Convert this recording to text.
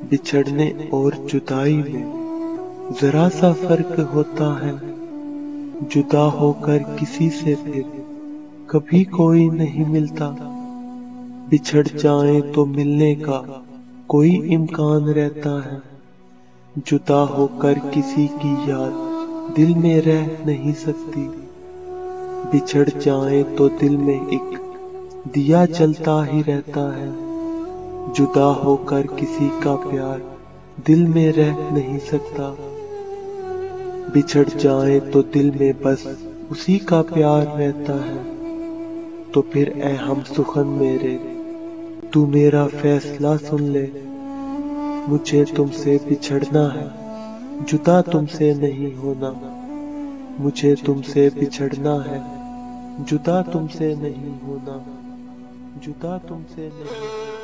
बिछड़ने और जुदाई में जरा सा फर्क होता है। जुदा होकर किसी से फिर कभी कोई नहीं मिलता। बिछड़ जाए तो मिलने का कोई इम्कान रहता है। जुदा होकर किसी की याद दिल में रह नहीं सकती। बिछड़ जाए तो दिल में एक दिया जलता ही रहता है। जुदा होकर किसी का प्यार दिल में रह नहीं सकता। बिछड़ जाए तो दिल में बस उसी का प्यार रहता है। तो फिर ऐ हम सुखन मेरे, तू मेरा फैसला सुन ले। मुझे तुमसे बिछड़ना है, जुदा तुमसे नहीं होना। मुझे तुमसे बिछड़ना है, जुदा तुमसे नहीं होना। जुदा तुमसे नहीं होना।